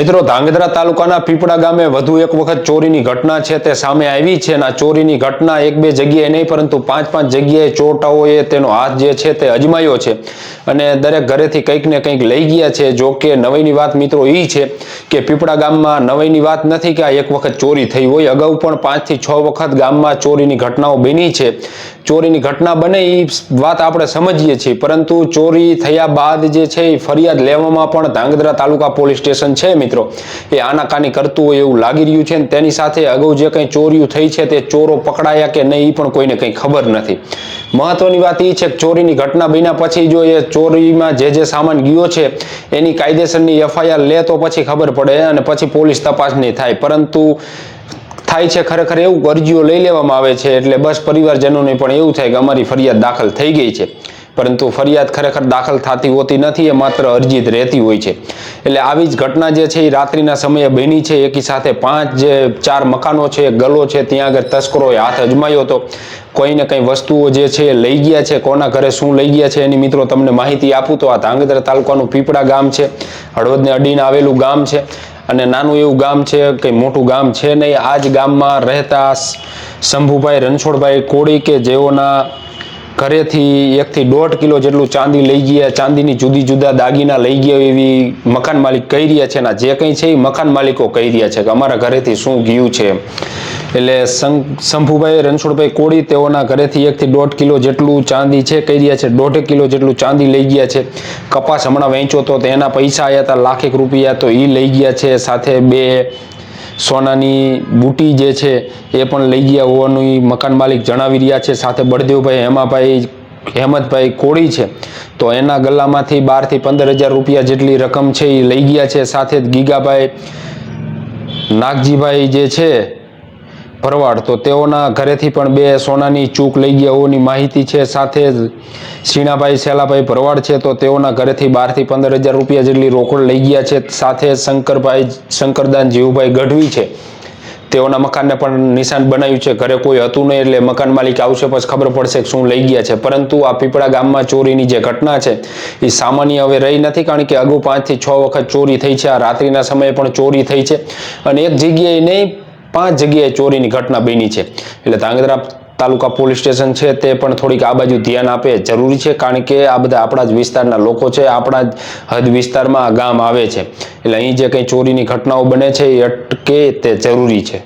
મિત્રો ધાંગધ્રા તાલુકાના પીપળા ગામે વધુ એક વખત ચોરીની ઘટના છે તે સામે આવી છે અને આ ચોરીની ઘટના એક બે જગ્યાએ નહીં પરંતુ પાંચ જગ્યાએ ચોરટાઓએ તેનો હાથ જે છે તે અજમાયો છે અને દરેક ઘરેથી કંઈક ને કંઈક લઈ ગયા છે। જો કે નવાઈની વાત મિત્રો એ છે કે પીપળા ગામમાં નવાઈની વાત નથી કે આ એક વખત ચોરી થઈ હોય, અગાઉ પણ 5 થી 6 વખત ગામમાં ચોરીની ઘટનાઓ બની છે। ચોરીની ઘટના બને એ વાત આપણે સમજીએ છીએ, પરંતુ ચોરી થયા બાદ જે છે એ ફરિયાદ લેવામાં પણ ધાંગધ્રા તાલુકા પોલીસ સ્ટેશન છે મિત્રો એ આનાકાની કરતું હોય એવું લાગી રહ્યું છે। તેની સાથે અગાઉ જે કંઈ ચોરીઓ થઈ છે તે ચોરો પકડાયા કે નહીં એ પણ કોઈને કંઈ ખબર નથી। મહત્વની વાત એ છે કે ચોરીની ઘટના બન્યા પછી જો એ ચોરીમાં જે સામાન ગયો છે એની કાયદેસરની FIR લે તો પછી ખબર પડે અને પછી પોલીસ તપાસની થાય, પરંતુ થાય છે ખરેખર એવું અરજીઓ લઈ લેવામાં આવે છે એટલે બસ પરિવારજનોને પણ એવું થાય કે અમારી ફરિયાદ દાખલ થઈ ગઈ છે, પરંતુ ફરિયાદ ખરેખર દાખલ થતી હોતી નથી, એ માત્ર અરજી જ રહેતી હોય છે। એટલે આવી જ ઘટના જે છે એ રાત્રિના સમયે બની છે। એકી સાથે 4 મકાનો છે, ગલો છે, ત્યાં આગળ તસ્કરોએ હાથ અજમાયો હતો, કોઈને કંઈ વસ્તુઓ જે છે લઈ ગયા છે। કોના ઘરે શું લઈ ગયા છે એની મિત્રો તમને માહિતી આપું તો આ ધાંગધ્રા તાલુકાનું પીપળા ગામ છે, હળવદને અડીને આવેલું ગામ છે અને નાનું એવું ગામ છે, કંઈ મોટું ગામ છે નહીં। આ જ ગામમાં રહેતા શંભુભાઈ રણછોડભાઈ કોળી કે જેઓના ઘરેથી 1 થી 1.5 કિલો જેટલું ચાંદી લઈ ગયા, ચાંદીની જુદા દાગીના લઈ ગયા એવી મકાન માલિક કહી રહ્યા છે અને જે કંઈ છે એ મકાન માલિકો કહી રહ્યા છે કે અમારા ઘરેથી શું ગયું છે। એટલે શંભુભાઈ રણછોડભાઈ કોળી તેઓના ઘરેથી 1 થી 1.5 કિલો જેટલું ચાંદી છે કહી રહ્યા છે, 1.5 કિલો જેટલું ચાંદી લઈ ગયા છે। કપાસ હમણાં વેચ્યો તો એના પૈસા આવ્યા હતા લાખેક રૂપિયા, તો એ લઈ ગયા છે। સાથે 2 સોનાની બુટી જે છે એ પણ લઈ ગયા હોવાનું મકાન માલિક જણાવી રહ્યા છે। સાથે બળદેવભાઈ હેમતભાઈ કોળી છે તો એના ગલ્લામાંથી 12 થી 15,000 રૂપિયા જેટલી રકમ છે એ લઈ ગયા છે। સાથે જ ગીગાભાઈ નાગજીભાઈ જે છે ભરવાડ તો તેઓના ઘરેથી પણ 2 સોનાની ચૂક લઈ ગયા હોવાની માહિતી છે। સાથે જ શીણાભાઈ સેલાભાઈ ભરવાડ છે તો તેઓના ઘરેથી 12 થી 15,000 રૂપિયા જેટલી રોકડ લઈ ગયા છે। સાથે શંકરદાન જીવભાઈ ગઢવી છે તેઓના મકાનને પણ નિશાન બનાવ્યું છે, ઘરે કોઈ હતું નહીં એટલે મકાન માલિક આવશે પછી ખબર પડશે કે શું લઈ ગયા છે। પરંતુ આ પીપળા ગામમાં ચોરીની જે ઘટના છે એ સામાન્ય હવે રહી નથી, કારણ કે અગાઉ 5 થી 6 વખત ચોરી થઈ છે। આ રાત્રિના સમયે પણ ચોરી થઈ છે અને એક જગ્યાએ નહીં 5 જગ્યાએ ચોરીની ઘટના બની છે। એટલે ધાંગધ્રા તાલુકા પોલીસ સ્ટેશન છે તે પણ થોડીક આ બાજુ ધ્યાન આપે જરૂરી છે, કારણ કે આ બધા આપણા જ વિસ્તારના લોકો છે, આપણા જ હદ વિસ્તારમાં આ ગામ આવે છે, એટલે અહીં જે કંઈ ચોરીની ઘટનાઓ બને છે એ અટકે તે જરૂરી છે।